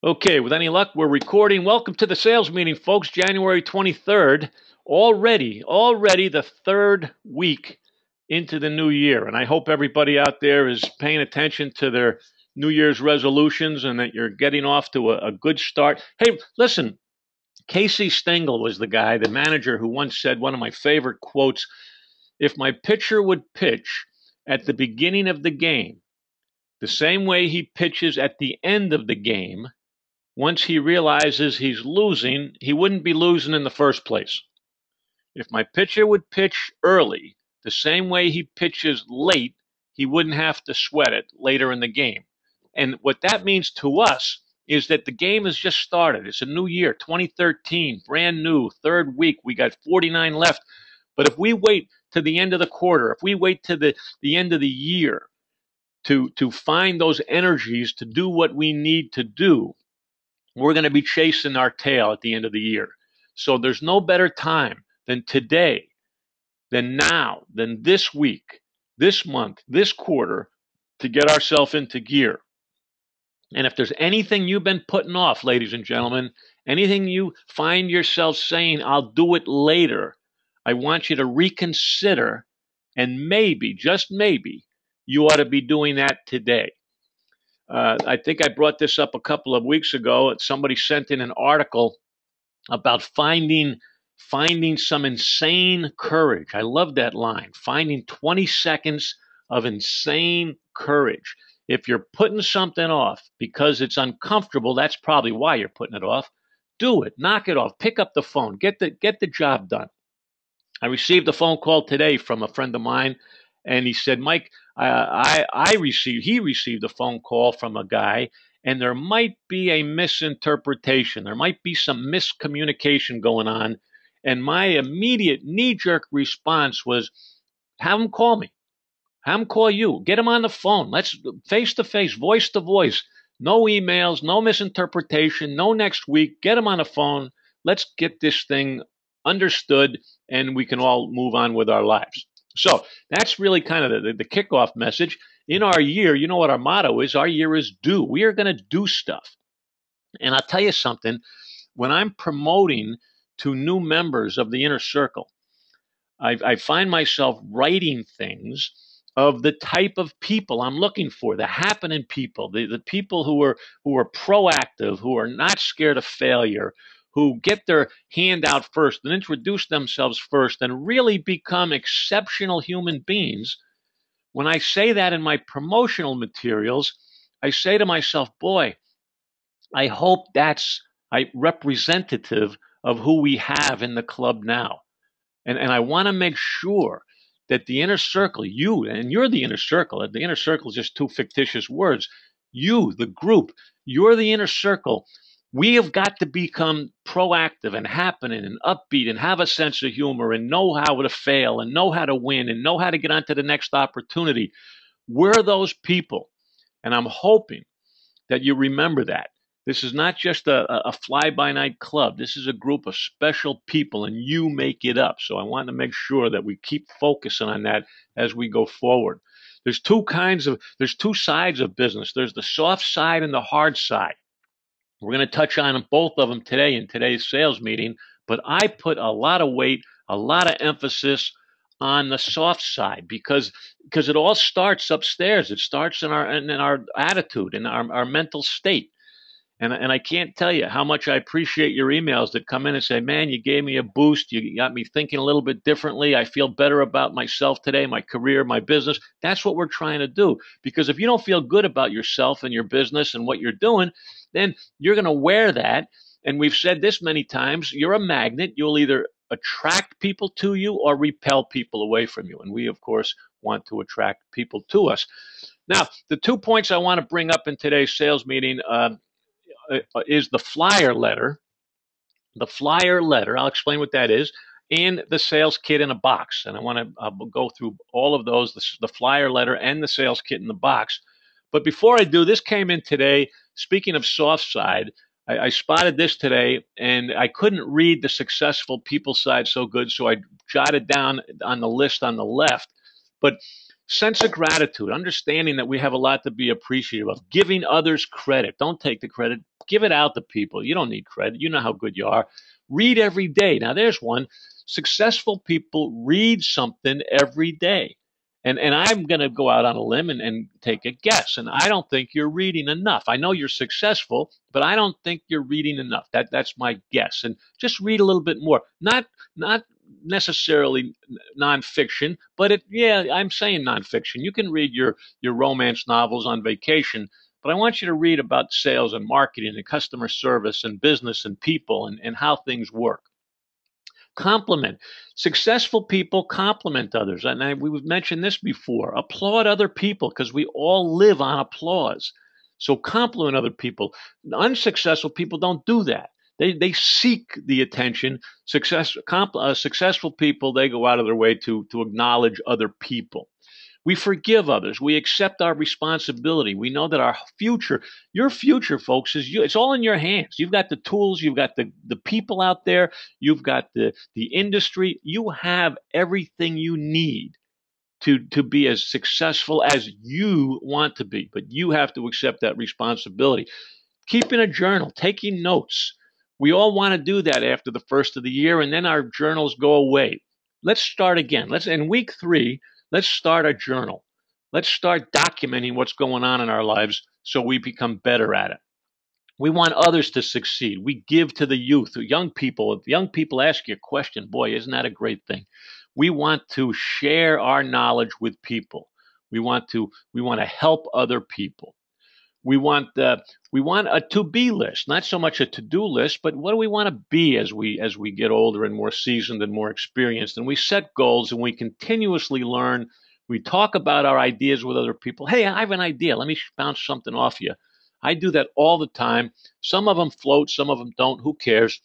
Okay, with any luck, we're recording. Welcome to the sales meeting, folks. January 23rd. Already the third week into the new year. And I hope everybody out there is paying attention to their New Year's resolutions and that you're getting off to a good start. Hey, listen, Casey Stengel was the guy, the manager, who once said one of my favorite quotes: if my pitcher would pitch at the beginning of the game the same way he pitches at the end of the game, once he realizes he's losing, he wouldn't be losing in the first place. If my pitcher would pitch early, the same way he pitches late, he wouldn't have to sweat it later in the game. And what that means to us is that the game has just started. It's a new year, 2013, brand new, third week. We got 49 left. But if we wait to the end of the quarter, if we wait to the end of the year to find those energies to do what we need to do, we're going to be chasing our tail at the end of the year. So there's no better time than today, than now, than this week, this month, this quarter, to get ourselves into gear. And if there's anything you've been putting off, ladies and gentlemen, anything you find yourself saying, I'll do it later, I want you to reconsider, and maybe, just maybe, you ought to be doing that today. I think I brought this up a couple of weeks ago. Somebody sent in an article about finding some insane courage. I love that line. Finding 20 seconds of insane courage. If you're putting something off because it's uncomfortable, that's probably why you're putting it off. Do it. Knock it off. Pick up the phone. Get the job done. I received a phone call today from a friend of mine, and he said, Mike, he received a phone call from a guy, and there might be a misinterpretation. There might be some miscommunication going on. And my immediate knee-jerk response was, have him call me. Have him call you. Get him on the phone. Let's face-to-face, voice-to-voice. No emails, no misinterpretation, no next week. Get him on the phone. Let's get this thing understood, and we can all move on with our lives. So that's really kind of the kickoff message. In our year, you know what our motto is? Our year is do. We are going to do stuff. And I'll tell you something. When I'm promoting to new members of the inner circle, I find myself writing things of the type of people I'm looking for, the happening people, the people who are proactive, who are not scared of failure, who get their hand out first and introduce themselves first and really become exceptional human beings. When I say that in my promotional materials, I say to myself, boy, I hope that's representative of who we have in the club now. And I want to make sure that the inner circle, you're the inner circle. The inner circle is just two fictitious words. You, the group, you're the inner circle. We have got to become proactive and happening and upbeat and have a sense of humor and know how to fail and know how to win and know how to get on to the next opportunity. We're those people. And I'm hoping that you remember that. This is not just a fly-by-night club. This is a group of special people, and you make it up. So I want to make sure that we keep focusing on that as we go forward. There's two sides of business. There's the soft side and the hard side. We're going to touch on both of them today in today's sales meeting, but I put a lot of weight, a lot of emphasis on the soft side because it all starts upstairs. It starts in our attitude, in our mental state. And I can't tell you how much I appreciate your emails that come in and say, man, you gave me a boost. You got me thinking a little bit differently. I feel better about myself today, my career, my business. That's what we're trying to do. Because if you don't feel good about yourself and your business and what you're doing, then you're going to wear that. And we've said this many times, you're a magnet. You'll either attract people to you or repel people away from you. And we, of course, want to attract people to us. Now, the 2 points I want to bring up in today's sales meeting is the flyer letter. The flyer letter, I'll explain what that is, and the sales kit in a box. And I want to go through all of those, the flyer letter and the sales kit in the box. But before I do, this came in today. Speaking of soft side, I spotted this today, and I couldn't read the successful people side so good, so I jotted down on the list on the left. But sense of gratitude, understanding that we have a lot to be appreciative of, giving others credit. Don't take the credit, Give it out to people. You don't need credit. You know how good you are. Read every day. Now, there's one. Successful people read something every day. And I'm going to go out on a limb and take a guess. And I don't think you're reading enough. I know you're successful, but I don't think you're reading enough. That's my guess. And just read a little bit more. Not necessarily nonfiction, but yeah, I'm saying nonfiction. You can read your romance novels on vacation, but I want you to read about sales and marketing and customer service and business and people and how things work. Compliment. Successful people compliment others. And we've mentioned this before. Applaud other people because we all live on applause. So compliment other people. Unsuccessful people don't do that. They seek the attention. Successful people, they go out of their way to acknowledge other people. We forgive others. We accept our responsibility. We know that our future, your future, folks, is you. It's all in your hands. You've got the tools. You've got the people out there. You've got the industry. You have everything you need to be as successful as you want to be. But you have to accept that responsibility. Keeping a journal, taking notes. We all want to do that after the first of the year, and then our journals go away. Let's start again. Let's in week 3. Let's start a journal. Let's start documenting what's going on in our lives so we become better at it. We want others to succeed. We give to the youth, young people. If young people ask you a question, boy, isn't that a great thing? We want to share our knowledge with people. We want to help other people. We want a to-be list, not so much a to-do list, but what do we want to be as we get older and more seasoned and more experienced? And we set goals and we continuously learn. We talk about our ideas with other people. Hey, I have an idea. Let me bounce something off you. I do that all the time. Some of them float, some of them don't. Who cares?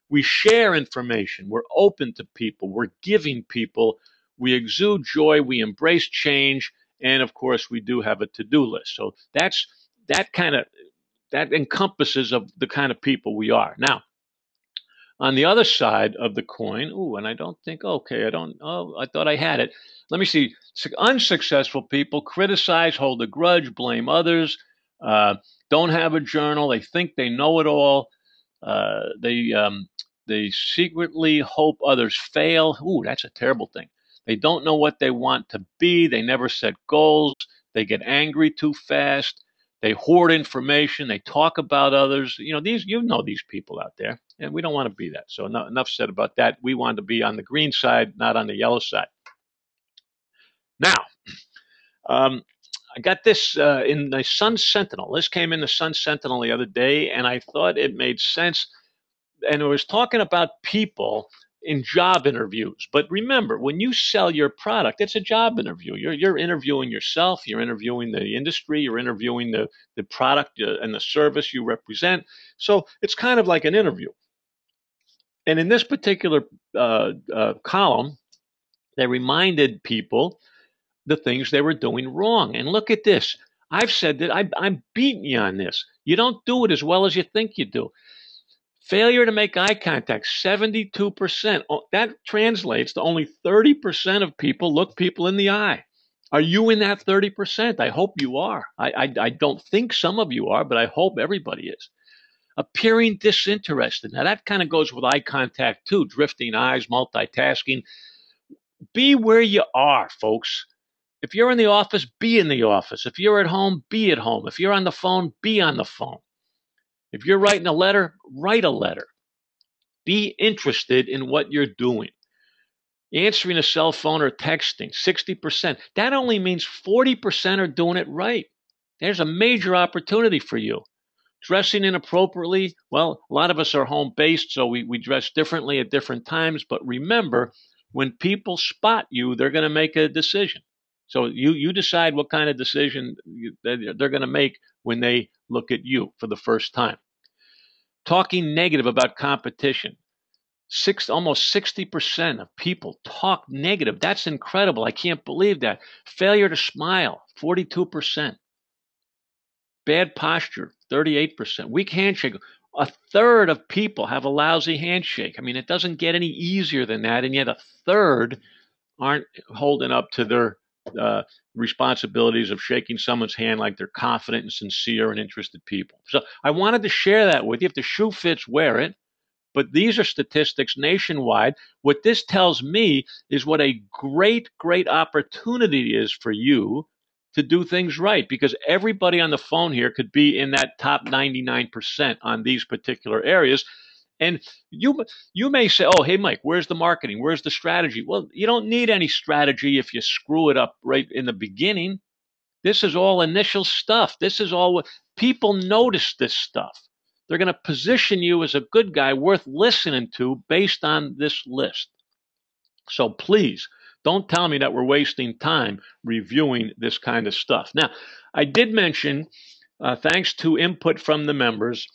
We share information. We're open to people. We're giving people. We exude joy. We embrace change. And of course, we do have a to-do list. So that encompasses of the kind of people we are. Now, on the other side of the coin, and I don't think, okay, I thought I had it. Let me see. Unsuccessful people criticize, hold a grudge, blame others, don't have a journal. They think they know it all. They secretly hope others fail. That's a terrible thing. They don't know what they want to be. They never set goals. They get angry too fast. They hoard information. They talk about others. You know these people out there, and we don't want to be that. So enough said about that. We want to be on the green side, not on the yellow side. Now, I got this in the Sun Sentinel. This came in the Sun Sentinel the other day, and I thought it made sense. And it was talking about people in job interviews. But remember, when you sell your product, it's a job interview. You're interviewing yourself. You're interviewing the industry. You're interviewing the product and the service you represent. So it's kind of like an interview. And in this particular column, they reminded people the things they were doing wrong. And look at this. I've said that I'm beating you on this. You don't do it as well as you think you do. Failure to make eye contact, 72%. That translates to only 30% of people look people in the eye. Are you in that 30%? I hope you are. I don't think some of you are, but I hope everybody is. Appearing disinterested. Now, that kind of goes with eye contact, too. Drifting eyes, multitasking. Be where you are, folks. If you're in the office, be in the office. If you're at home, be at home. If you're on the phone, be on the phone. If you're writing a letter, write a letter. Be interested in what you're doing. Answering a cell phone or texting, 60%. That only means 40% are doing it right. There's a major opportunity for you. Dressing inappropriately, well, a lot of us are home-based, so we dress differently at different times. But remember, when people spot you, they're going to make a decision. So you decide what kind of decision they're going to make when they look at you for the first time. Talking negative about competition. Almost 60% of people talk negative. That's incredible. I can't believe that. Failure to smile, 42%. Bad posture, 38%. Weak handshake. A third of people have a lousy handshake. I mean, it doesn't get any easier than that, and yet a third aren't holding up to uh, responsibilities of shaking someone's hand like they're confident and sincere and interested people. So I wanted to share that with you. If the shoe fits, wear it. But these are statistics nationwide. What this tells me is what a great, great opportunity is for you to do things right, because everybody on the phone here could be in that top 99% on these particular areas. And you may say, "Oh, hey, Mike, where's the marketing? Where's the strategy?" Well, you don't need any strategy if you screw it up right in the beginning. This is all initial stuff. This is all what people notice this stuff. They're going to position you as a good guy worth listening to based on this list. So please don't tell me that we're wasting time reviewing this kind of stuff. Now, I did mention, thanks to input from the members,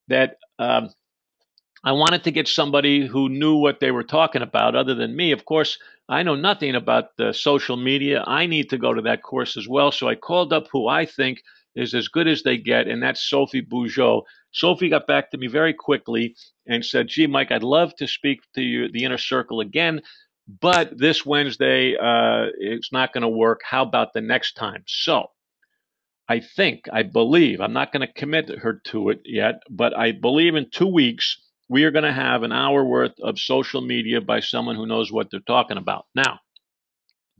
that I wanted to get somebody who knew what they were talking about other than me. Of course, I know nothing about the social media. I need to go to that course as well. So I called up who I think is as good as they get, and that's Sophie Bougeot. Sophie got back to me very quickly and said, "Gee, Mike, I'd love to speak to you, the inner circle again, but this Wednesday it's not going to work. How about the next time?" So I believe, I'm not going to commit her to it yet, but I believe in 2 weeks, we are going to have an hour worth of social media by someone who knows what they're talking about. Now,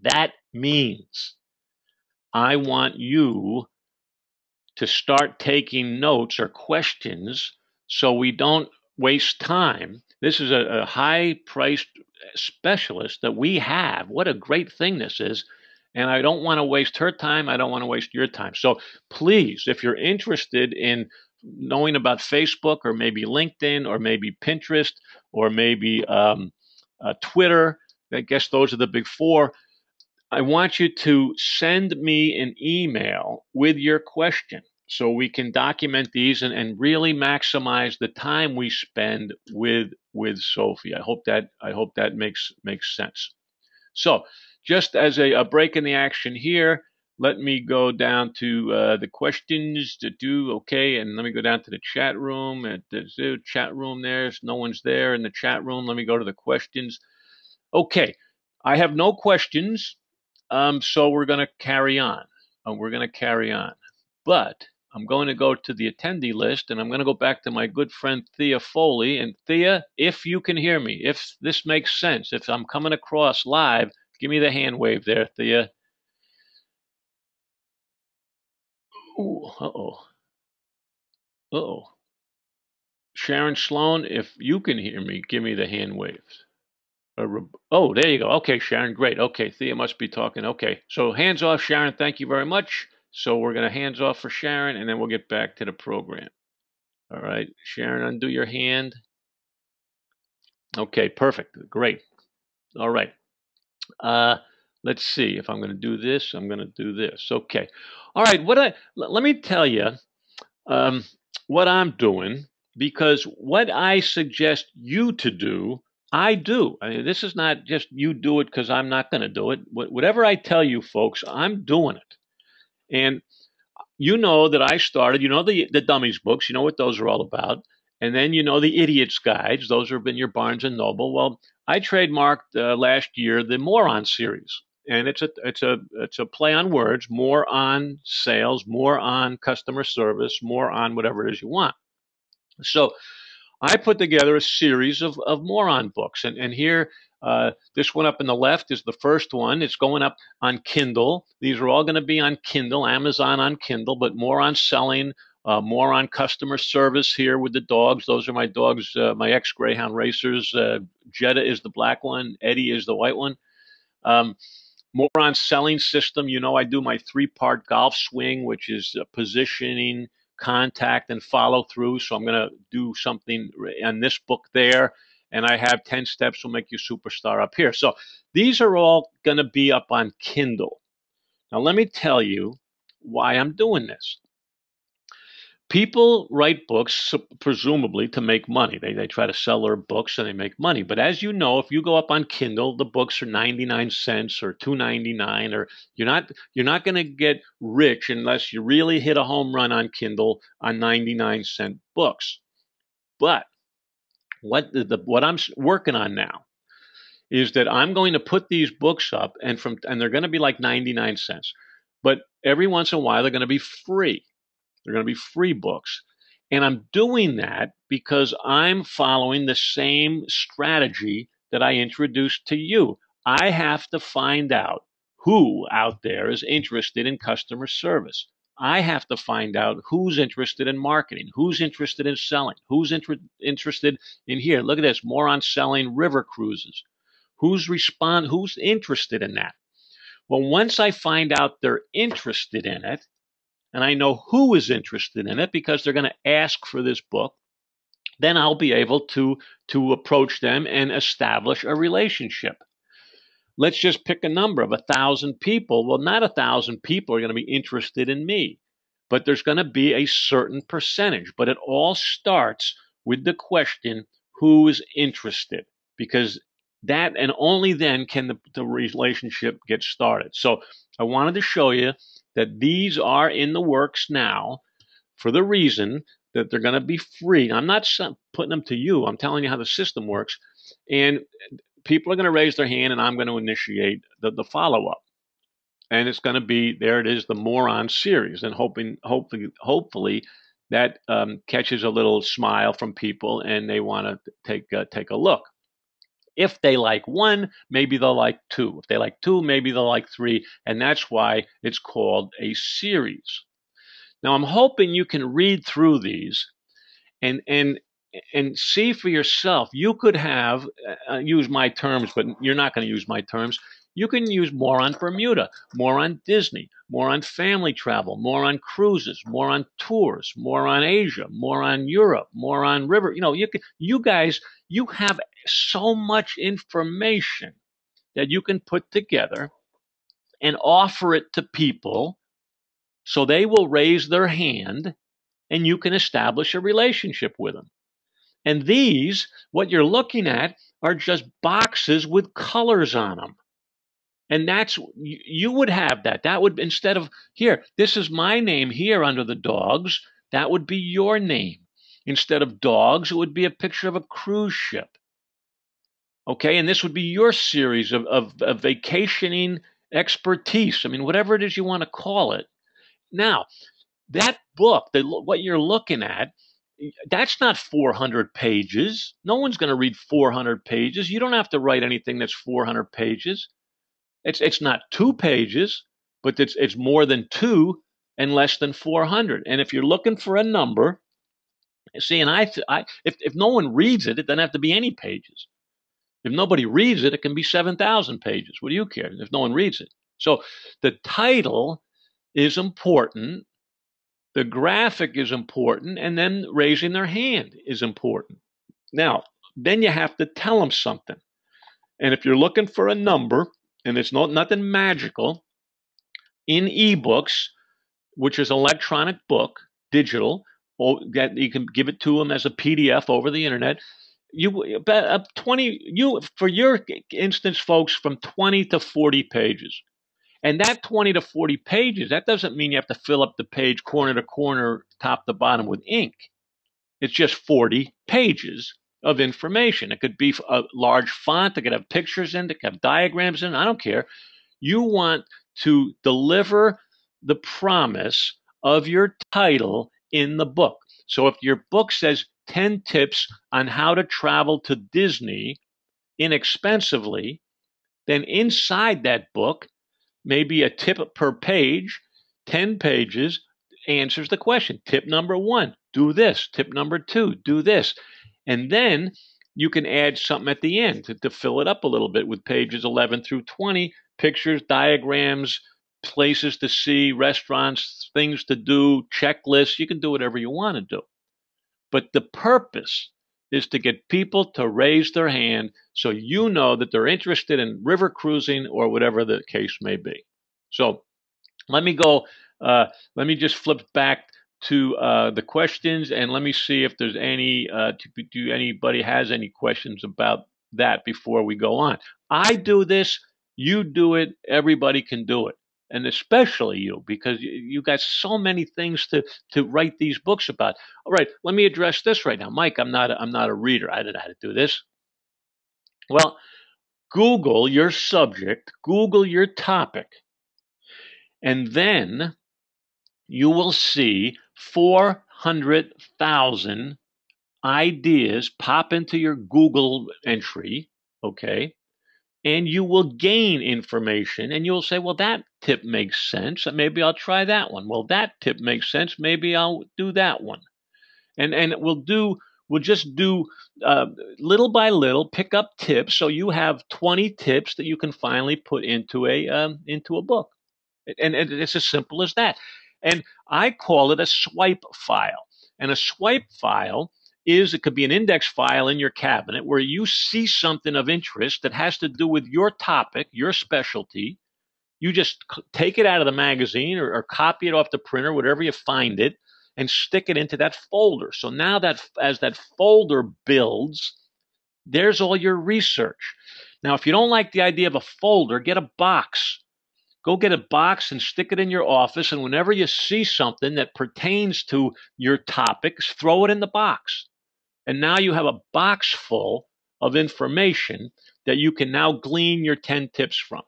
that means I want you to start taking notes or questions so we don't waste time. This is a high priced specialist that we have. What a great thing this is. And I don't want to waste her time. I don't want to waste your time. So please, if you're interested in knowing about Facebook or maybe LinkedIn or maybe Pinterest or maybe Twitter, I guess those are the big four. I want you to send me an email with your question so we can document these and really maximize the time we spend with Sophie. I hope that makes sense. So, just as a break in the action here, let me go down to the questions to do. Okay, and let me go down to the chat room. At the chat room, there's no one's there in the chat room. Let me go to the questions. Okay, I have no questions. So we're going to carry on. We're going to carry on. But I'm going to go to the attendee list and I'm going to go back to my good friend Thea Foley. And Thea, if you can hear me, if this makes sense, if I'm coming across live, give me the hand wave there, Thea. Ooh, uh-oh. Uh-oh. Sharon Sloan, if you can hear me, give me the hand waves. Oh, there you go. Okay, Sharon, great. Okay, Thea must be talking. Okay, so hands off, Sharon. Thank you very much. So we're going to hands off for Sharon, and then we'll get back to the program. All right, Sharon, undo your hand. Okay, perfect. Great. All right. Let's see if I'm going to do this. I'm going to do this. Okay. All right. Let me tell you um, what I'm doing, because what I suggest you to do, I do. I mean, this is not just you do it because I'm not going to do it. Whatever I tell you, folks, I'm doing it. And you know that I started, the dummies books, you know what those are all about. And then you know the idiots guides, those have been your Barnes and Noble. Well, I trademarked last year the Moron series. And it's a play on words, more on sales, more on customer service, more on whatever it is you want. So I put together a series of moron books. And here, this one up in the left is the first one. It's going up on Kindle. These are all going to be on Kindle, Amazon on Kindle, but more on selling, more on customer service here with the dogs. Those are my dogs, my ex-Greyhound racers. Jetta is the black one. Eddie is the white one. Um, More on selling system. I do my three-part golf swing, which is positioning, contact, and follow through. So I'm going to do something on this book there. And I have 10 steps will make you superstar up here. So these are all going to be up on Kindle. Now, let me tell you why I'm doing this. People write books presumably to make money. They try to sell their books and they make money. But as you know, if you go up on Kindle, the books are 99 cents or $2.99, or you're not going to get rich unless you really hit a home run on Kindle on 99-cent books. But what I'm working on now is that I'm going to put these books up, and they're going to be like 99 cents. But every once in a while, they're going to be free. They're going to be free books. And I'm doing that because I'm following the same strategy that I introduced to you. I have to find out who out there is interested in customer service. I have to find out who's interested in marketing, who's interested in selling, who's interested in here. Look at this, more on selling river cruises. Who's interested in that? Well, once I find out they're interested in it, and I know who is interested in it because they're going to ask for this book, then I'll be able to approach them and establish a relationship. Let's just pick a number of 1,000 people. Well, not 1,000 people are going to be interested in me, but there's going to be a certain percentage. But it all starts with the question, who is interested? Because that, and only then can the relationship get started. So I wanted to show you that these are in the works now for the reason that they're going to be free. I'm not putting them to you. I'm telling you how the system works. And people are going to raise their hand, and I'm going to initiate the follow-up. And it's going to be, there it is, the moron series. And hopefully that catches a little smile from people, and they want to take a look. If they like one, maybe they'll like two. If they like two, maybe they'll like three. And that's why it's called a series. Now, I'm hoping you can read through these and see for yourself. You could have use my terms, but you're not going to use my terms. You can use more on Bermuda, more on Disney, more on family travel, more on cruises, more on tours, more on Asia, more on Europe, more on river. You guys, you have so much information that you can put together and offer it to people so they will raise their hand and you can establish a relationship with them. And these, what you're looking at, are just boxes with colors on them. And that's, you would have that. That would, instead of, here, this is my name here under the dogs, that would be your name. Instead of dogs, it would be a picture of a cruise ship. Okay, and this would be your series of vacationing expertise. I mean, whatever it is you want to call it. Now, that book, what you're looking at, that's not 400 pages. No one's going to read 400 pages. You don't have to write anything that's 400 pages. It's not 2 pages, but it's more than 2 and less than 400. And if you're looking for a number, see, and if no one reads it, it doesn't have to be any pages. If nobody reads it, it can be 7,000 pages. What do you care if no one reads it? So the title is important. The graphic is important, and then raising their hand is important. Now, then you have to tell them something. And if you're looking for a number, and it's nothing magical, in ebooks, which is electronic book, digital, that you can give it to them as a PDF over the internet. For your instance, folks, from 20 to 40 pages. And that 20 to 40 pages, that doesn't mean you have to fill up the page corner to corner, top to bottom with ink. It's just 40 pages of information. It could be a large font. It could have pictures in it. It could have diagrams in it. I don't care. You want to deliver the promise of your title in the book. So if your book says 10 tips on how to travel to Disney inexpensively, then inside that book, maybe a tip per page, 10 pages, answers the question. Tip number 1, do this. Tip number 2, do this. And then you can add something at the end to fill it up a little bit with pages 11 through 20, pictures, diagrams, places to see, restaurants, things to do, checklists. You can do whatever you want to do. But the purpose is to get people to raise their hand so you know that they're interested in river cruising or whatever the case may be. So let me go, let me just flip back to the questions, and let me see if there's any, do anybody has any questions about that before we go on. I do this, you do it, everybody can do it. And especially you, because you got so many things to write these books about. All right, let me address this right now, Mike. I'm not a reader. I don't know how to do this. Well, Google your subject, Google your topic, and then you will see 400,000 ideas pop into your Google entry, okay? And you will gain information and you'll say, well, that tip makes sense. Maybe I'll try that one. Well, that tip makes sense. Maybe I'll do that one. And we'll just do little by little, pick up tips. So you have 20 tips that you can finally put into a book. And it's as simple as that. And I call it a swipe file. And a swipe file it could be an index file in your cabinet where you see something of interest that has to do with your topic, your specialty. You just take it out of the magazine or copy it off the printer, whatever you find it, and stick it into that folder. So now that as that folder builds, there's all your research. Now, if you don't like the idea of a folder, get a box. Go get a box and stick it in your office. And whenever you see something that pertains to your topics, throw it in the box. And now you have a box full of information that you can now glean your 10 tips from.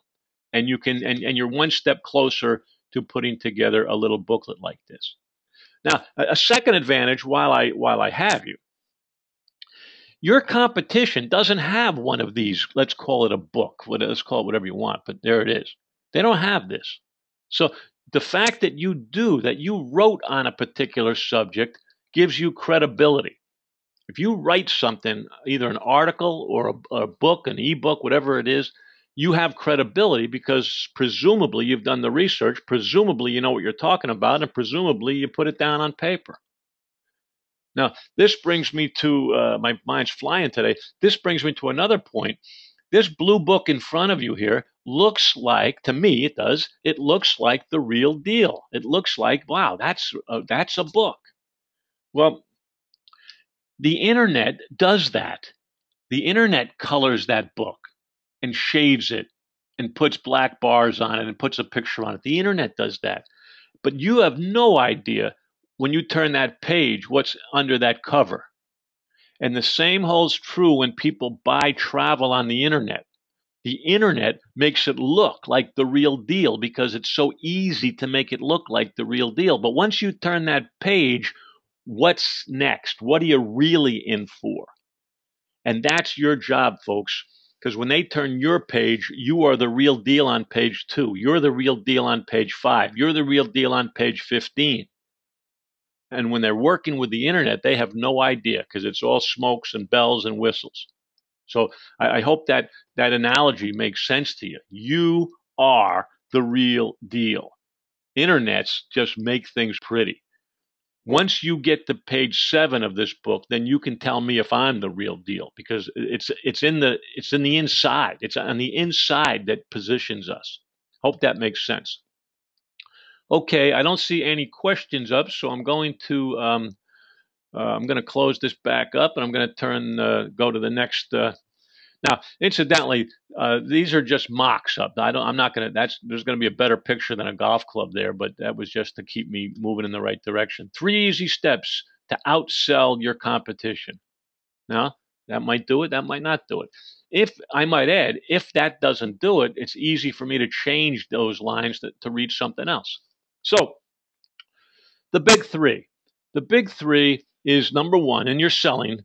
And you can and you're one step closer to putting together a little booklet like this. Now, a second advantage while I have you, your competition doesn't have one of these, let's call it a book, let's call it whatever you want, but there it is. They don't have this. So the fact that you wrote on a particular subject gives you credibility. If you write something, either an article or a book, an ebook, whatever it is, you have credibility because presumably you've done the research, presumably you know what you're talking about, and presumably you put it down on paper. Now, this brings me to my mind's flying today. This brings me to another point. This blue book in front of you here looks like, to me, it does. It looks like the real deal. It looks like, wow, that's a book. Well, the internet does that. The internet colors that book and shades it and puts black bars on it and puts a picture on it. The internet does that. But you have no idea when you turn that page what's under that cover. And the same holds true when people buy travel on the internet. The internet makes it look like the real deal because it's so easy to make it look like the real deal. But once you turn that page, what's next? What are you really in for? And that's your job, folks. Because when they turn your page, you are the real deal on page 2. You're the real deal on page 5. You're the real deal on page 15. And when they're working with the internet, they have no idea because it's all smokes and bells and whistles. So I hope that analogy makes sense to you. You are the real deal. Internets just make things pretty. Once you get to page 7 of this book, then you can tell me if I'm the real deal because it's in the inside. It's on the inside that positions us. Hope that makes sense. Okay, I don't see any questions up, so I'm going to close this back up, and I'm going to go to the next. Now, incidentally, these are just mocks up. I'm not going to. There's going to be a better picture than a golf club there, but that was just to keep me moving in the right direction. 3 easy steps to outsell your competition. Now, that might do it. That might not do it. If I might add, if that doesn't do it, it's easy for me to change those lines to read something else. So, the big three. The big three is number one, and you're selling.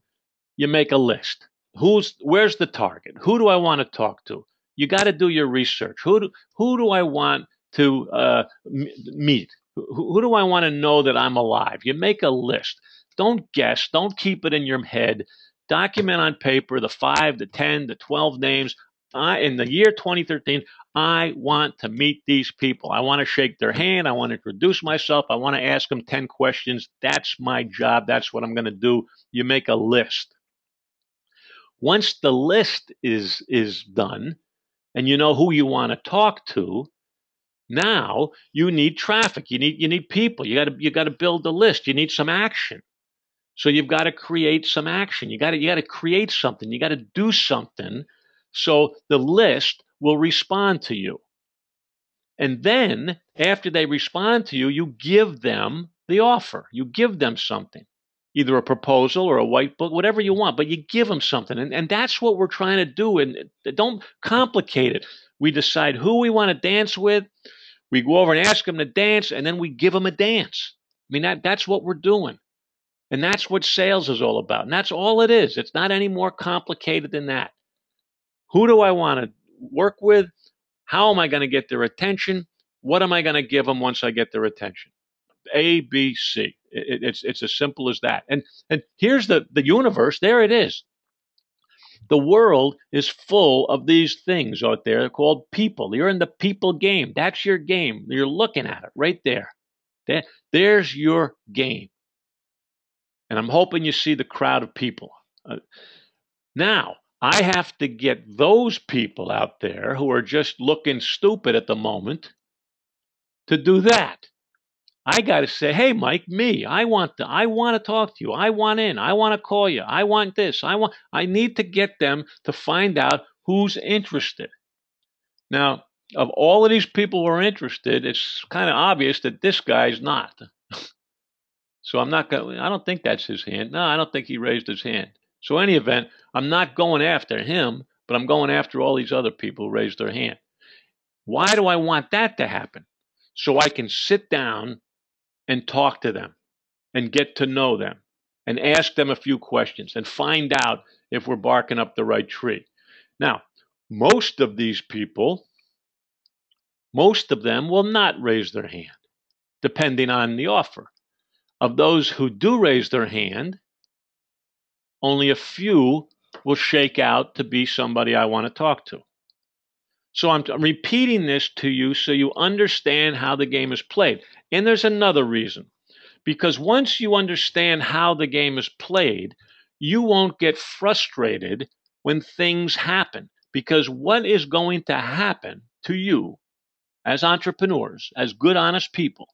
You make a list. Where's the target? Who do I want to talk to? You got to do your research. Who do I want to meet? Who do I want to know that I'm alive? You make a list. Don't guess. Don't keep it in your head. Document on paper the 5, the 10, the 12 names. In the year 2013, I want to meet these people. I want to shake their hand. I want to introduce myself. I want to ask them 10 questions. That's my job. That's what I'm going to do. You make a list. Once the list is done and you know who you want to talk to, now you need traffic. You need people. You got to build the list. You need some action. So you've got to create some action. You got to create something. You got to do something so the list will respond to you. And then after they respond to you, you give them the offer. You give them something. either a proposal or a white book, whatever you want, but you give them something. And that's what we're trying to do. And don't complicate it. We decide who we want to dance with. We go over and ask them to dance, and then we give them a dance. I mean, that's what we're doing. And that's what sales is all about. And that's all it is. It's not any more complicated than that. Who do I want to work with? How am I going to get their attention? What am I going to give them once I get their attention? A, B, C. It's as simple as that. And here's the universe. There it is. The world is full of these things out there called people. You're in the people game. That's your game. You're looking at it right there. There's your game. And I'm hoping you see the crowd of people. Now, I have to get those people out there who are just looking stupid at the moment to do that. I got to say, hey, Mike, me, I want to talk to you. I want in. I want to call you. I want this. I need to get them to find out who's interested. Now, of all of these people who are interested, it's kind of obvious that this guy's not. So I'm not going. I don't think that's his hand. No, I don't think he raised his hand. So in any event, I'm not going after him, but I'm going after all these other people who raised their hand. Why do I want that to happen? So I can sit down and talk to them and get to know them and ask them a few questions and find out if we're barking up the right tree. Now, most of these people, most of them will not raise their hand, depending on the offer. Of those who do raise their hand, only a few will shake out to be somebody I want to talk to. So I'm repeating this to you so you understand how the game is played. And there's another reason. Because once you understand how the game is played, you won't get frustrated when things happen. Because what is going to happen to you as entrepreneurs, as good, honest people,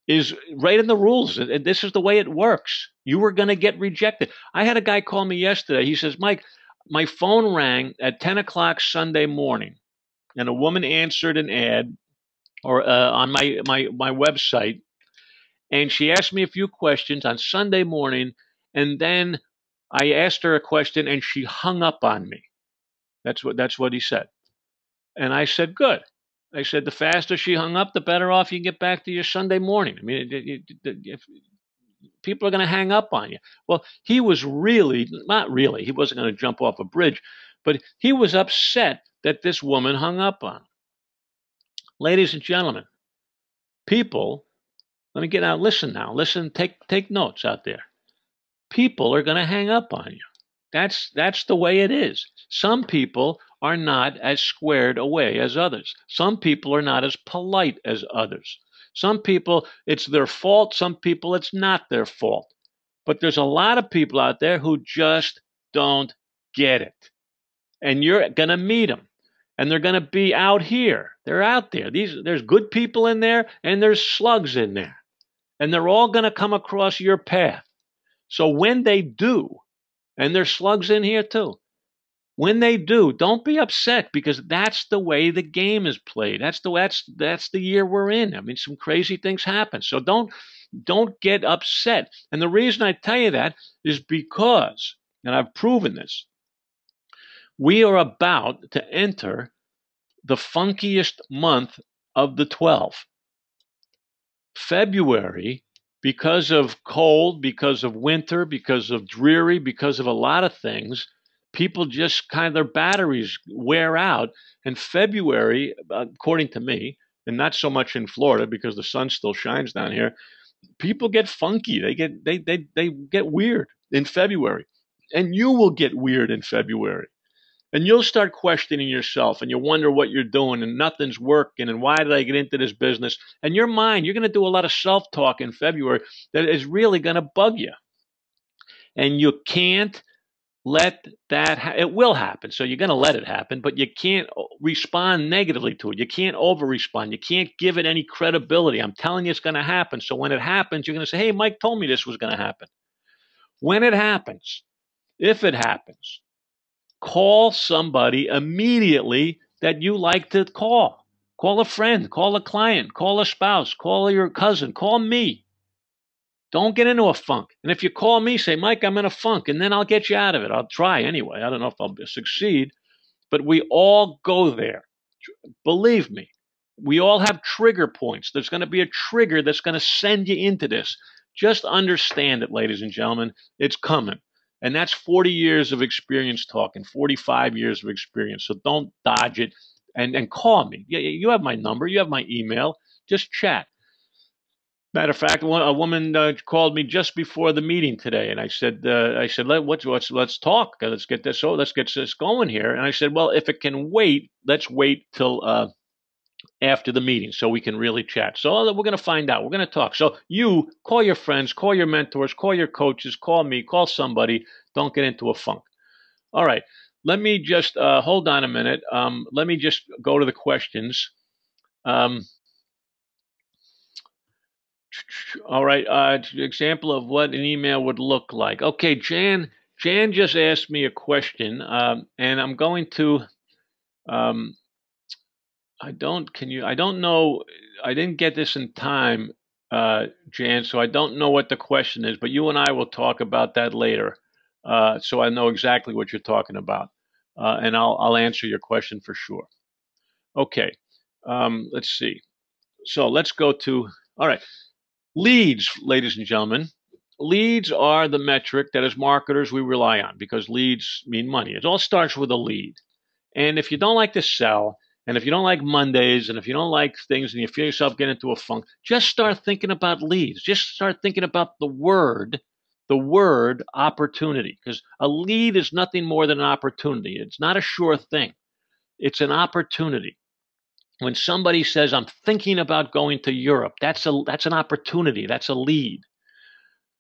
is right in the rules. This is the way it works. You were going to get rejected. I had a guy call me yesterday. He says, Mike, my phone rang at 10 o'clock Sunday morning, and a woman answered an ad or on my website, and she asked me a few questions on Sunday morning, and then I asked her a question, and she hung up on me. That's what he said. And I said, good. I said, the faster she hung up, the better off you get back to your Sunday morning. I mean, if people are going to hang up on you. Well, he was really, not really, he wasn't going to jump off a bridge, but he was upset that this woman hung up on him. Ladies and gentlemen, people, let me get out, listen now, listen, take notes out there. People are going to hang up on you. That's the way it is. Some people are not as squared away as others. Some people are not as polite as others. Some people, it's their fault. Some people, it's not their fault. But there's a lot of people out there who just don't get it. And you're going to meet them. And they're going to be out here. They're out there. There's good people in there, and there's slugs in there. And they're all going to come across your path. So when they do, and there's slugs in here too, when they do, don't be upset, because that's the way the game is played. That's the year we're in. I mean, some crazy things happen. So don't get upset. And the reason I tell you that is because, and I've proven this, we are about to enter the funkiest month of the 12. February, because of cold, because of winter, because of dreary, because of a lot of things, people just kind of, their batteries wear out. And February, according to me, and not so much in Florida because the sun still shines down here, people get funky. They get weird in February. And you will get weird in February. And you'll start questioning yourself, and you wonder what you're doing, and nothing's working, and why did I get into this business? And your mind, you're going to do a lot of self-talk in February that is really going to bug you. And you can't let that it will happen. So you're going to let it happen, but you can't respond negatively to it. You can't over-respond. You can't give it any credibility. I'm telling you it's going to happen. So when it happens, you're going to say, hey, Mike told me this was going to happen. When it happens, if it happens, call somebody immediately that you like to call. Call a friend, call a client, call a spouse, call your cousin, call me. Don't get into a funk. And if you call me, say, Mike, I'm in a funk, and then I'll get you out of it. I'll try anyway. I don't know if I'll succeed, but we all go there. Believe me, we all have trigger points. There's going to be a trigger that's going to send you into this. Just understand it, ladies and gentlemen. It's coming. And that's 40 years of experience talking, 45 years of experience. So don't dodge it and call me. You have my number, you have my email. Just chat. Matter of fact, a woman called me just before the meeting today, and I said, let's talk. Let's get this. Oh, let's get this going here. And I said, well, if it can wait, let's wait till after the meeting so we can really chat. So we're going to find out. We're going to talk. So you call your friends, call your mentors, call your coaches, call me, call somebody. Don't get into a funk. All right. Let me just hold on a minute. Let me just go to the questions. All right. Example of what an email would look like. Okay, Jan. Jan just asked me a question, and I'm going to. Um, I don't. Can you? I don't know. I didn't get this in time, Jan. So I don't know what the question is. But you and I will talk about that later, so I know exactly what you're talking about, and I'll answer your question for sure. Okay. Let's see. So let's go to. All right. Leads, ladies and gentlemen. Leads are the metric that as marketers we rely on because leads mean money. It all starts with a lead. And if you don't like to sell, and if you don't like Mondays, and if you don't like things and you feel yourself getting into a funk, just start thinking about leads. Just start thinking about the word opportunity, because a lead is nothing more than an opportunity. It's not a sure thing. It's an opportunity. When somebody says, I'm thinking about going to Europe, that's an opportunity. That's a lead.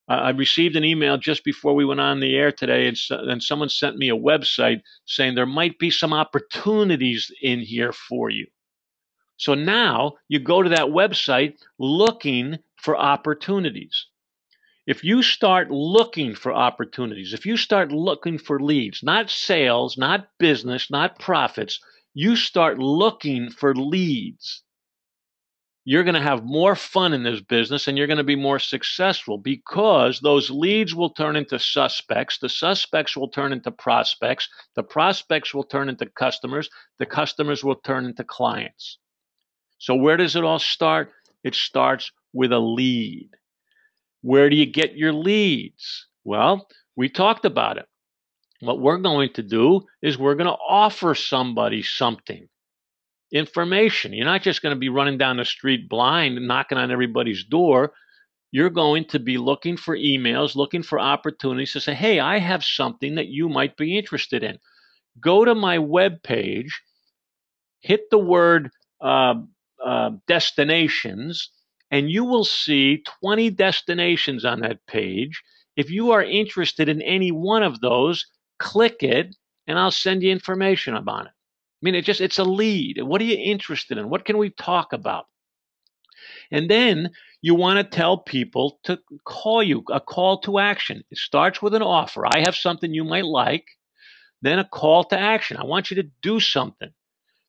I received an email just before we went on the air today, and someone sent me a website saying there might be some opportunities in here for you. So now you go to that website looking for opportunities. If you start looking for opportunities, if you start looking for leads, not sales, not business, not profits, you start looking for leads, you're going to have more fun in this business and you're going to be more successful because those leads will turn into suspects. The suspects will turn into prospects. The prospects will turn into customers. The customers will turn into clients. So where does it all start? It starts with a lead. Where do you get your leads? Well, we talked about it. What we're going to do is we're going to offer somebody something. Information. You're not just going to be running down the street blind and knocking on everybody's door. You're going to be looking for emails, looking for opportunities to say, hey, I have something that you might be interested in. Go to my webpage, hit the word destinations, and you will see 20 destinations on that page. If you are interested in any one of those, click it, and I'll send you information about it. I mean, it's a lead. What are you interested in? What can we talk about? And then you want to tell people to call you, a call to action. It starts with an offer. I have something you might like, then a call to action. I want you to do something.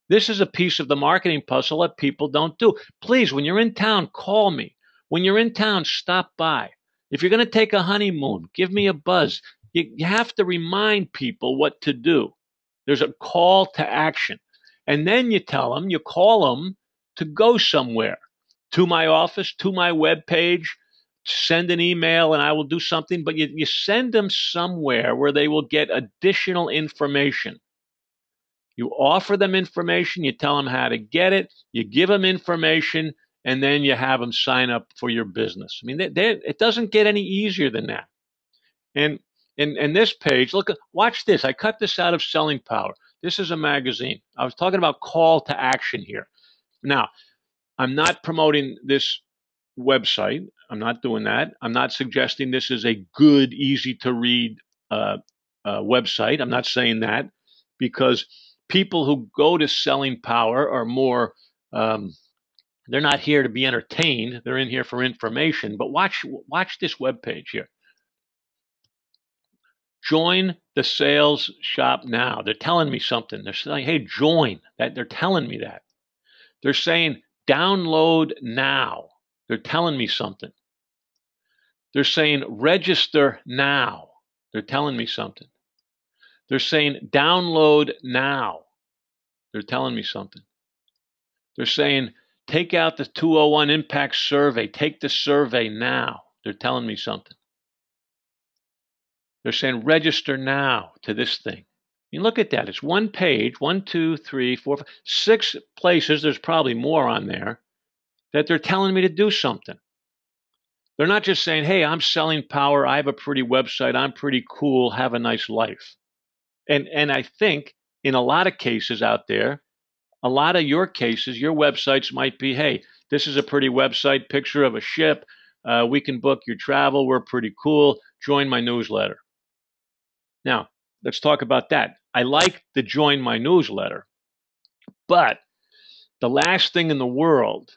This is a piece of the marketing puzzle that people don't do. Please, when you're in town, call me. When you're in town, stop by. If you're going to take a honeymoon, give me a buzz. You have to remind people what to do. There's a call to action. And then you tell them, you call them to go somewhere, to my office, to my web page, send an email, and I will do something. But you send them somewhere where they will get additional information. You offer them information, you tell them how to get it, you give them information, and then you have them sign up for your business. I mean, it doesn't get any easier than that. And in this page, look, watch this. I cut this out of Selling Power. This is a magazine. I was talking about call to action here. Now, I'm not promoting this website. I'm not doing that. I'm not suggesting this is a good, easy to read website. I'm not saying that because people who go to Selling Power are more, they're not here to be entertained. They're in here for information. But watch this webpage here. Join the sales shop now. They're telling me something. They're saying, hey, join. They're telling me that. They're saying, download now. They're telling me something. They're saying register now. They're telling me something. They're saying download now. They're telling me something. They're saying take out the 201 impact survey. Take the survey now. They're telling me something. They're saying register now to this thing. You look at that. It's one page, 1, 2, 3, 4, 5, 6 places. There's probably more on there that they're telling me to do something. They're not just saying, hey, I'm selling power. I have a pretty website. I'm pretty cool. Have a nice life. And I think in a lot of cases out there, a lot of your cases, your websites might be, hey, this is a pretty website, picture of a ship. We can book your travel. We're pretty cool. Join my newsletter. Now, let's talk about that. I like the join my newsletter, but the last thing in the world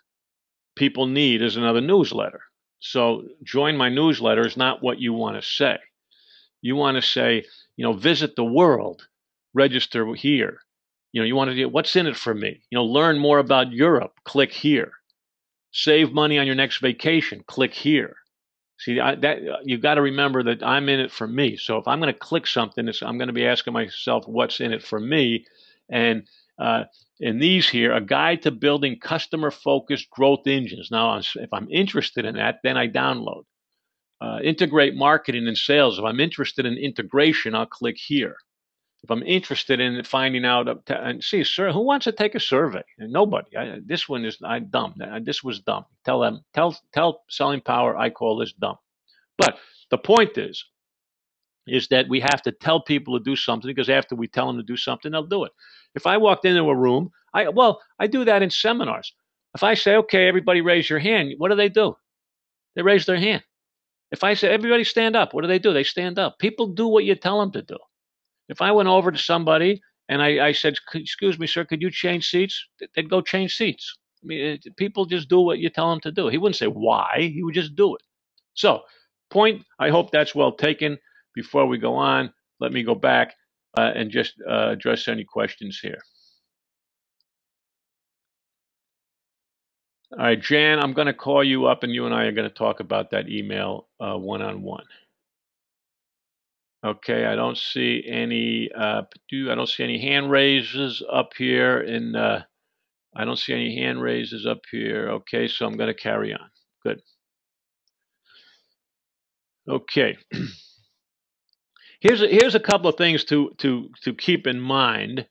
people need is another newsletter. So join my newsletter is not what you want to say. You want to say, visit the world, register here. You want to do what's in it for me. Learn more about Europe. Click here. Save money on your next vacation. Click here. See, you got to remember that I'm in it for me. So if I'm going to click something, I'm going to be asking myself what's in it for me. And in these here, a guide to building customer-focused growth engines. Now, if I'm interested in that, then I download. Integrate marketing and sales. If I'm interested in integration, I'll click here. If I'm interested in finding out, and see, sir, who wants to take a survey? And nobody. This one is dumb. This was dumb. Tell them, tell Selling Power, I call this dumb. But the point is that we have to tell people to do something because after we tell them to do something, they'll do it. If I walked into a room, I do that in seminars. If I say, okay, everybody raise your hand, what do? They raise their hand. If I say, everybody stand up, what do? They stand up. People do what you tell them to do. If I went over to somebody and I said, excuse me, sir, could you change seats? They'd go change seats. I mean, people just do what you tell them to do. He wouldn't say why, he would just do it. So, point, I hope that's well taken. Before we go on, let me go back and just address any questions here. All right, Jan, I'm going to call you up and you and I are going to talk about that email one-on-one. Okay, I don't see any. I don't see any hand raises up here, and I don't see any hand raises up here. Okay, so I'm going to carry on. Good. Okay. Here's a couple of things to keep in mind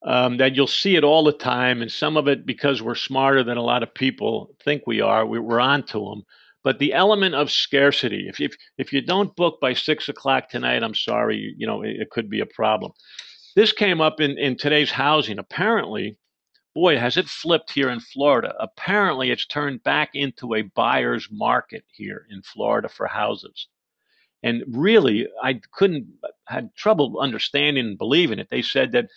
that you'll see it all the time, and some of it because we're smarter than a lot of people think we are. We're onto them. But the element of scarcity. If you don't book by 6 o'clock tonight, I'm sorry. It could be a problem. This came up in today's housing. Apparently, boy, has it flipped here in Florida. Apparently, it's turned back into a buyer's market here in Florida for houses. And really, I had trouble understanding and believing it. They said that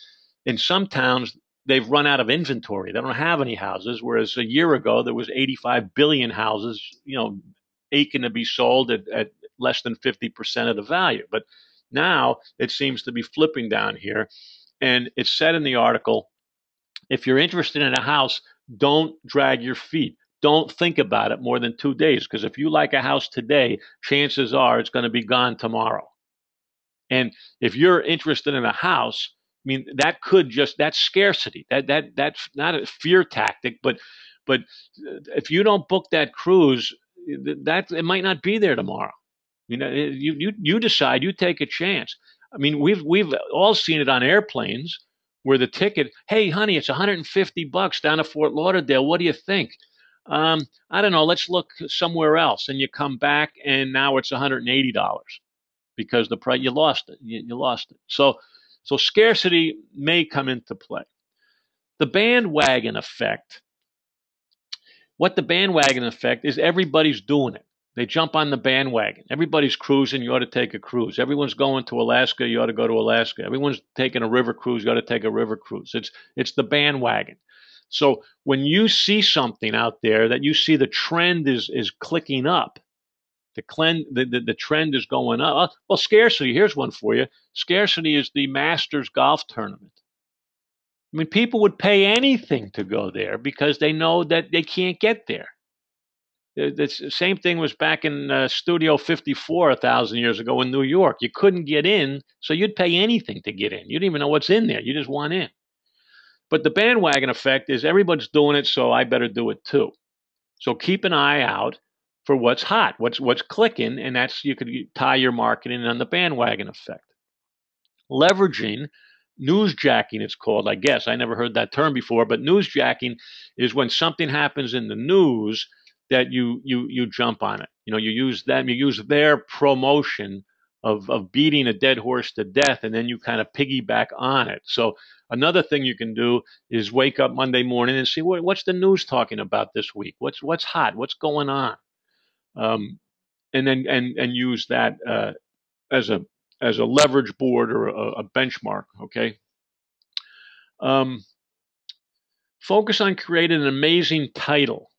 in some towns, they've run out of inventory. They don't have any houses, whereas a year ago, there was 85 billion houses, aching to be sold at less than 50% of the value. But now it seems to be flipping down here. And it said in the article, if you're interested in a house, don't drag your feet. Don't think about it more than 2 days, because if you like a house today, chances are it's going to be gone tomorrow. And if you're interested in a house, I mean, that's scarcity. That's not a fear tactic, but if you don't book that cruise, that it might not be there tomorrow. You decide, you take a chance. I mean, we've all seen it on airplanes where the ticket, hey, honey, it's $150 down to Fort Lauderdale. What do you think? I don't know. Let's look somewhere else. And you come back, and now it's $180 because the price you lost it. You lost it. So scarcity may come into play. The bandwagon effect. What the bandwagon effect is, everybody's doing it. They jump on the bandwagon. Everybody's cruising, you ought to take a cruise. Everyone's going to Alaska, you ought to go to Alaska. Everyone's taking a river cruise, you ought to take a river cruise. It's the bandwagon. So when you see something out there that you see the trend is clicking up, the trend is going up. Well, scarcity, here's one for you. Scarcity is the Masters golf tournament. I mean, people would pay anything to go there because they know that they can't get there. The same thing was back in Studio 54 1,000 years ago in New York. You couldn't get in, so you'd pay anything to get in. You didn't even know what's in there. You just want in. But the bandwagon effect is everybody's doing it, so I better do it too. So keep an eye out for what's hot, what's clicking, and that's you could tie your marketing on the bandwagon effect. Leveraging newsjacking, it's called, I guess. I never heard that term before, but newsjacking is when something happens in the news that you jump on it. You use them, you use their promotion of beating a dead horse to death, and then you kind of piggyback on it. So another thing you can do is wake up Monday morning and see what's the news talking about this week. What's hot? What's going on? And then and use that as a leverage board or a benchmark. Okay. Um, Focus on creating an amazing title.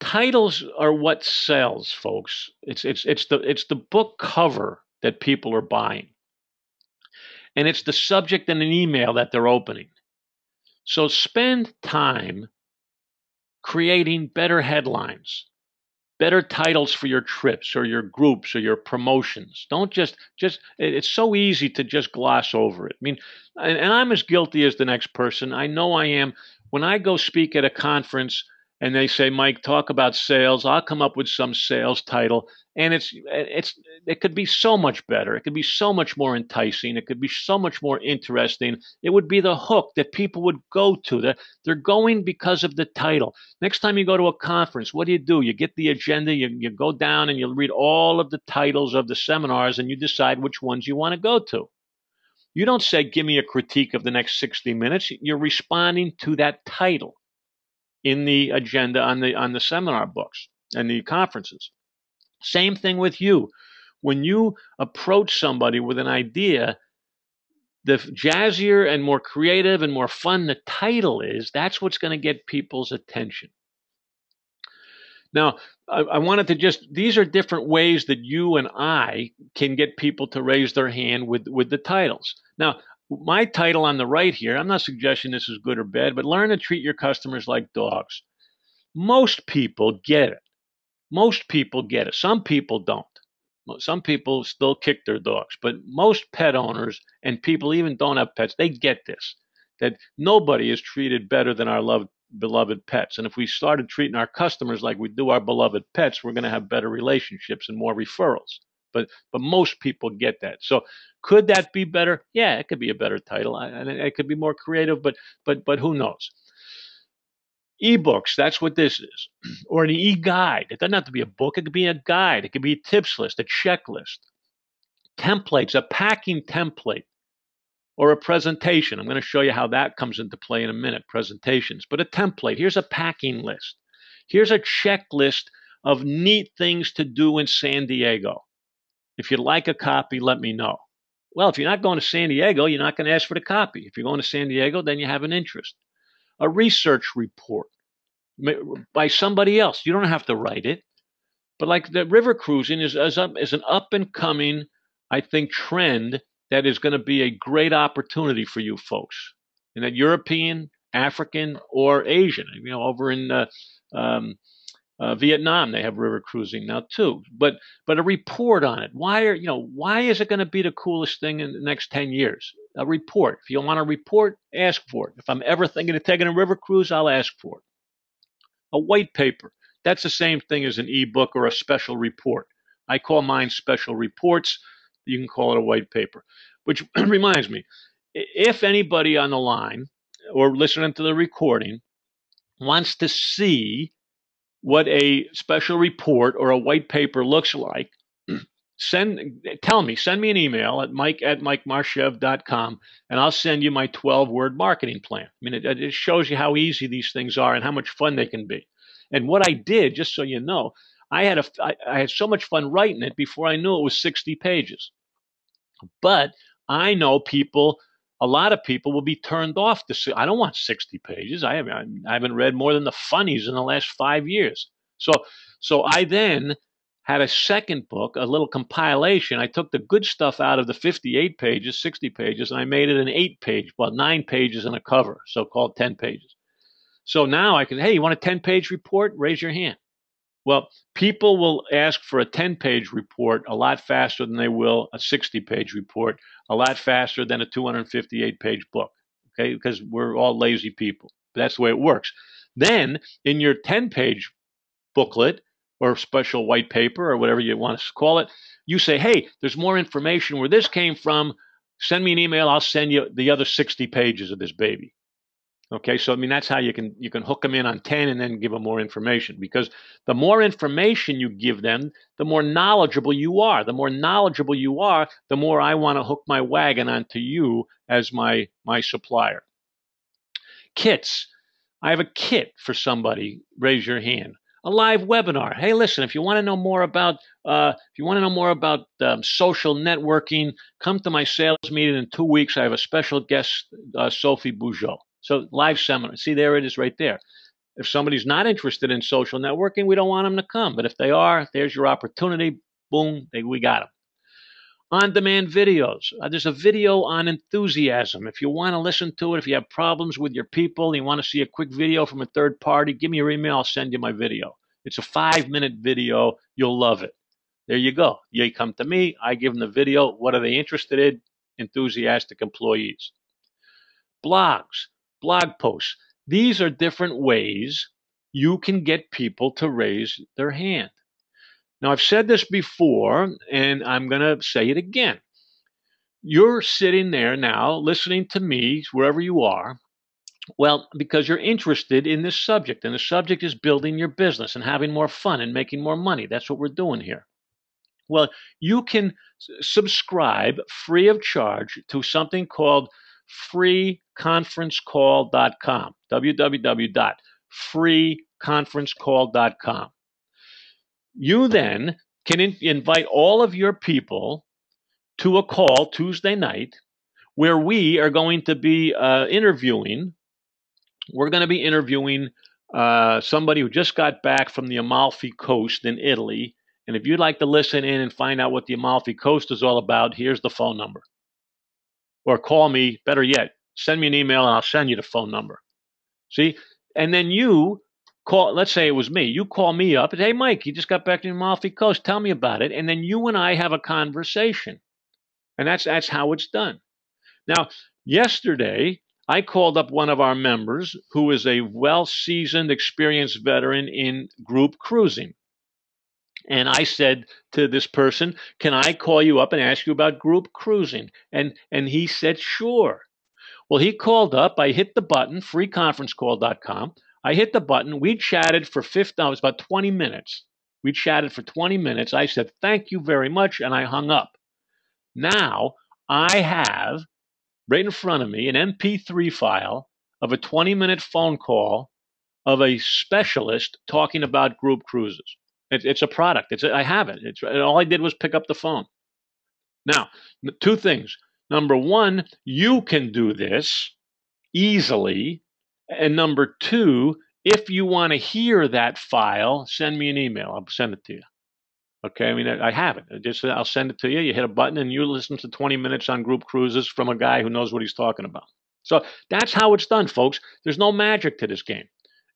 Titles are what sells, folks. It's the book cover that people are buying, and it's the subject in an email that they're opening. So spend time creating better headlines, better titles for your trips or your groups or your promotions. Don't just it's so easy to just gloss over it. I mean, and I'm as guilty as the next person. I know I am. When I go speak at a conference and they say, Mike, talk about sales, I'll come up with some sales title, and it could be so much better. It could be so much more enticing. It could be so much more interesting. It would be the hook that people would go to. They're going because of the title. Next time you go to a conference, what do? You get the agenda, you go down and you read all of the titles of the seminars and you decide which ones you want to go to. You don't say, give me a critique of the next 60 minutes. You're responding to that title in the agenda on the seminar books and the conferences. Same thing with you. When you approach somebody with an idea, the jazzier and more creative and more fun the title is, that's what's going to get people's attention. Now, I wanted to these are different ways that you and I can get people to raise their hand with the titles. Now, my title on the right here, I'm not suggesting this is good or bad, but learn to treat your customers like dogs. Most people get it. Most people get it. Some people don't. Some people still kick their dogs, but most pet owners and people even don't have pets, they get this, that nobody is treated better than our beloved pets. And if we started treating our customers like we do our beloved pets, we're going to have better relationships and more referrals. But most people get that. So could that be better? Yeah, it could be a better title, and it could be more creative. But who knows? Ebooks, that's what this is, or an e-guide. It doesn't have to be a book. It could be a guide. It could be a tips list, a checklist, templates, a packing template, or a presentation. I'm going to show you how that comes into play in a minute, presentations. But a template, here's a packing list. Here's a checklist of neat things to do in San Diego. If you'd like a copy, let me know. Well, if you're not going to San Diego, you're not going to ask for the copy. If you're going to San Diego, then you have an interest. A research report by somebody else. You don't have to write it. But like the river cruising is an up and coming, I think, trend that is going to be a great opportunity for you folks. And that European, African, or Asian. Over in Vietnam, they have river cruising now too. But a report on it. Why is it going to be the coolest thing in the next 10 years? A report. If you want a report, ask for it. If I'm ever thinking of taking a river cruise, I'll ask for it. A white paper. That's the same thing as an ebook or a special report. I call mine special reports. You can call it a white paper. Which reminds me, if anybody on the line or listening to the recording wants to see what a special report or a white paper looks like, send me an email at mike@mikemarshev.com, and I'll send you my 12-word marketing plan. I mean, it shows you how easy these things are and how much fun they can be. And what I did, just so you know, I had so much fun writing it before I knew it was 60 pages. But I know a lot of people will be turned off to. I don't want 60 pages. I haven't read more than the funnies in the last 5 years. So I then had a second book, a little compilation. I took the good stuff out of the 58 pages, 60 pages, and I made it an 8-page, well, 9 pages and a cover, so-called 10 pages. So now I can, hey, you want a 10-page report? Raise your hand. Well, people will ask for a 10-page report a lot faster than they will a 60-page report, a lot faster than a 258-page book, okay? Because we're all lazy people. That's the way it works. Then, in your 10-page booklet or special white paper or whatever you want to call it, you say, hey, there's more information where this came from. Send me an email. I'll send you the other 60 pages of this baby. Okay, so I mean that's how you can hook them in on 10 and then give them more information, because the more information you give them, the more knowledgeable you are. The more knowledgeable you are, the more I want to hook my wagon onto you as my supplier. Kits. I have a kit for somebody. Raise your hand. A live webinar. Hey, listen, if you want to know more about social networking, come to my sales meeting in 2 weeks. I have a special guest, Sophie Bougeot. So live seminar. See, there it is right there. If somebody's not interested in social networking, we don't want them to come. But if they are, there's your opportunity. Boom, we got them. On-demand videos. There's a video on enthusiasm. If you want to listen to it, if you have problems with your people, and you want to see a quick video from a third party, give me your email. I'll send you my video. It's a 5-minute video. You'll love it. There you go. You come to me. I give them the video. What are they interested in? Enthusiastic employees. Blogs, blog posts. These are different ways you can get people to raise their hand. Now, I've said this before, and I'm going to say it again. You're sitting there now listening to me, wherever you are, well, because you're interested in this subject, and the subject is building your business and having more fun and making more money. That's what we're doing here. Well, you can subscribe free of charge to something called freeconferencecall.com, www.freeconferencecall.com. You then can invite all of your people to a call Tuesday night where we are going to be interviewing. We're going to be interviewing somebody who just got back from the Amalfi Coast in Italy. And if you'd like to listen in and find out what the Amalfi Coast is all about, here's the phone number. Or call me, better yet, send me an email and I'll send you the phone number. See? And then you call, let's say it was me. You call me up and, hey, Mike, you just got back to the Amalfi Coast. Tell me about it. And then you and I have a conversation. And that's how it's done. Now, yesterday, I called up one of our members who is a well-seasoned, experienced veteran in group cruising. And I said to this person, can I call you up and ask you about group cruising? And he said, sure. Well, he called up. I hit the button, freeconferencecall.com. I hit the button. We chatted for it was about 20 minutes. We chatted for 20 minutes. I said, thank you very much. And I hung up. Now I have right in front of me an MP3 file of a 20-minute phone call of a specialist talking about group cruises. It's a product. I have it. All I did was pick up the phone. Now, two things. Number one, you can do this easily. And number two, if you want to hear that file, send me an email. I'll send it to you. Okay, I mean, I have it. I'll send it to you. You hit a button and you listen to 20 minutes on group cruises from a guy who knows what he's talking about. So that's how it's done, folks. There's no magic to this game.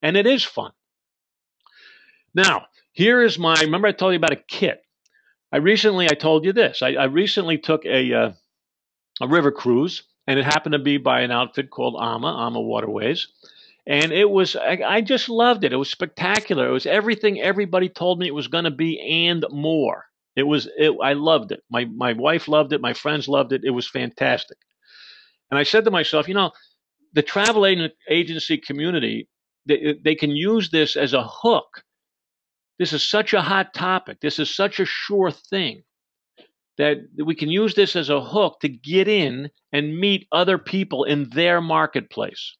And it is fun. Now, here is remember I told you about a kit. I told you this. I recently took a river cruise, and it happened to be by an outfit called AMA Waterways. And I just loved it. It was spectacular. It was everything everybody told me it was going to be and more. I loved it. My wife loved it. My friends loved it. It was fantastic. And I said to myself, the travel agency community, they can use this as a hook. This is such a hot topic. This is such a sure thing that we can use this as a hook to get in and meet other people in their marketplace.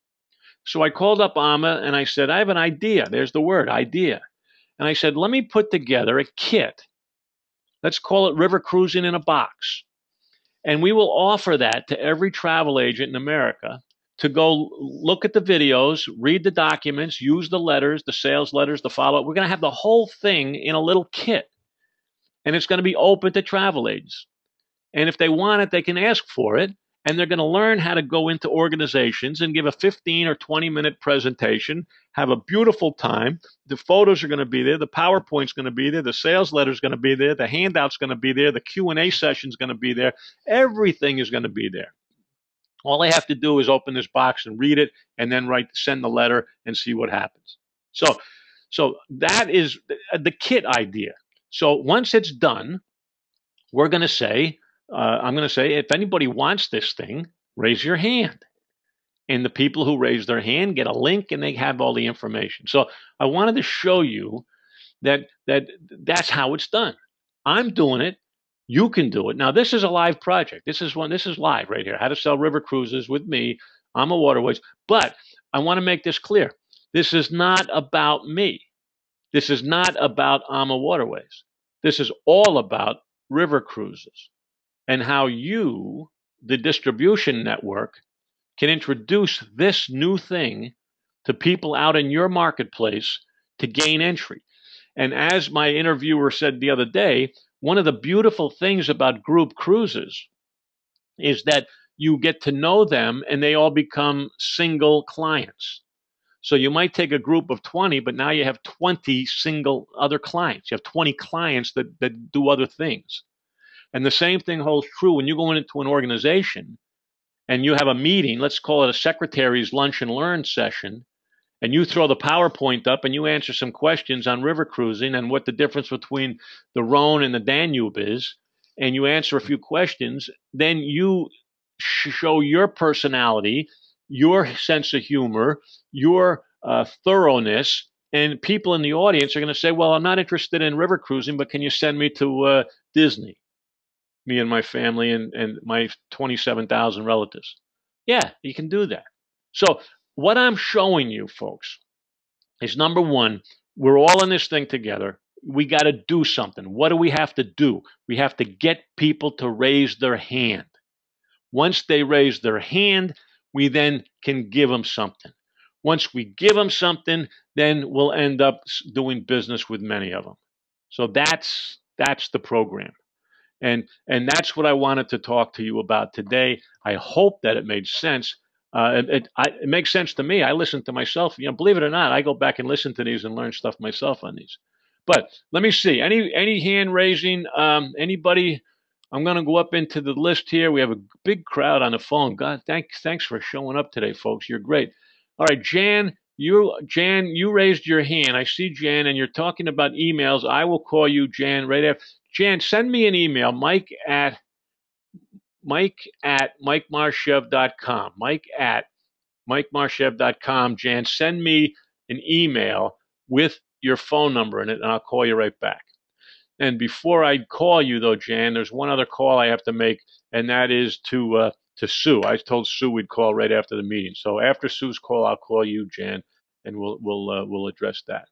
So I called up AMA and I said, I have an idea. There's the word, idea. And I said, let me put together a kit. Let's call it River Cruising in a Box. And we will offer that to every travel agent in America to go look at the videos, read the documents, use the letters, the sales letters, the follow-up. We're going to have the whole thing in a little kit. And it's going to be open to travel agents. And if they want it, they can ask for it. and they're going to learn how to go into organizations and give a 15 or 20-minute presentation, have a beautiful time. The photos are going to be there. The PowerPoint's going to be there. The sales letter's going to be there. The handout's going to be there. The Q&A session's going to be there. Everything is going to be there. All they have to do is open this box and read it, and then send the letter and see what happens. So that is the kit idea. So once it's done, we're going to say, I'm going to say, if anybody wants this thing, raise your hand. And the people who raise their hand get a link, and they have all the information. So I wanted to show you that's how it's done. I'm doing it. You can do it. Now, this is a live project. This is live right here. How to sell river cruises with me. I'm a waterways. But I want to make this clear. This is not about me. This is not about AMA Waterways. This is all about river cruises and how you, the distribution network, can introduce this new thing to people out in your marketplace to gain entry. And as my interviewer said the other day, one of the beautiful things about group cruises is that you get to know them and they all become single clients. So you might take a group of 20, but now you have 20 single other clients. You have 20 clients that do other things. And the same thing holds true when you go into an organization and you have a meeting, let's call it a secretary's lunch and learn session, and you throw the PowerPoint up and you answer some questions on river cruising and what the difference between the Rhone and the Danube is, and you answer a few questions, then you show your personality, your sense of humor, your thoroughness, and people in the audience are going to say, well, I'm not interested in river cruising, but can you send me to Disney, me and my family and my 27,000 relatives? Yeah, you can do that. So what I'm showing you, folks, is number one, we're all in this thing together. We got to do something. What do we have to do? We have to get people to raise their hand. Once they raise their hand, we then can give them something. Once we give them something, then we'll end up doing business with many of them. So that's the program. And that's what I wanted to talk to you about today. I hope that it made sense. It makes sense to me. I listen to myself. Believe it or not, I go back and listen to these and learn stuff myself on these. But let me see. Any hand raising? Anybody? I'm going to go up into the list here. We have a big crowd on the phone. God, thanks for showing up today, folks. You're great. All right, Jan, you raised your hand. I see Jan, and you're talking about emails. I will call you, Jan, right after. Jan, send me an email, Mike at MikeMarshev.com. Mike at MikeMarshev.com. Jan, send me an email with your phone number in it, and I'll call you right back. And before I call you, though, Jan, there's one other call I have to make, and that is to Sue. I told Sue we'd call right after the meeting. So after Sue's call, I'll call you, Jan, and we'll address that.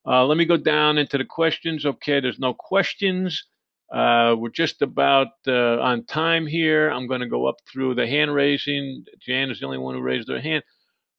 Let me go down into the questions. Okay, there's no questions. We're just about on time here. I'm going to go up through the hand raising. Jan is the only one who raised their hand.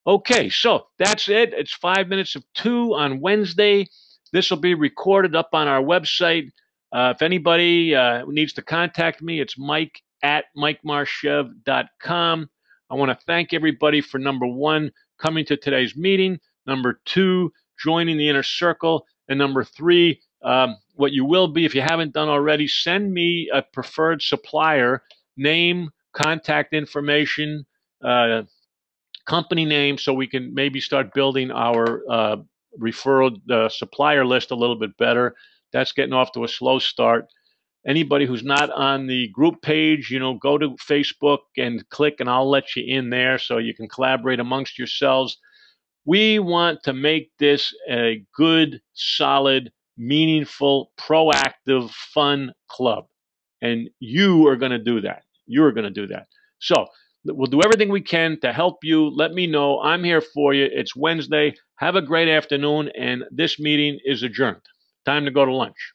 Okay, so that's it. It's 5 minutes of 2 on Wednesday. This will be recorded up on our website. If anybody needs to contact me, it's Mike at MikeMarshev.com. I want to thank everybody for, number one, coming to today's meeting. Number two, joining the inner circle. And number three, what you will be, if you haven't done already, send me a preferred supplier, name, contact information, company name, so we can maybe start building our referral supplier list a little bit better. That's getting off to a slow start. Anybody who's not on the group page, go to Facebook and click, and I'll let you in there so you can collaborate amongst yourselves. We want to make this a good, solid, meaningful, proactive, fun club. And you are going to do that. You're going to do that. So we'll do everything we can to help you. Let me know. I'm here for you. It's Wednesday. Have a great afternoon, and this meeting is adjourned. Time to go to lunch.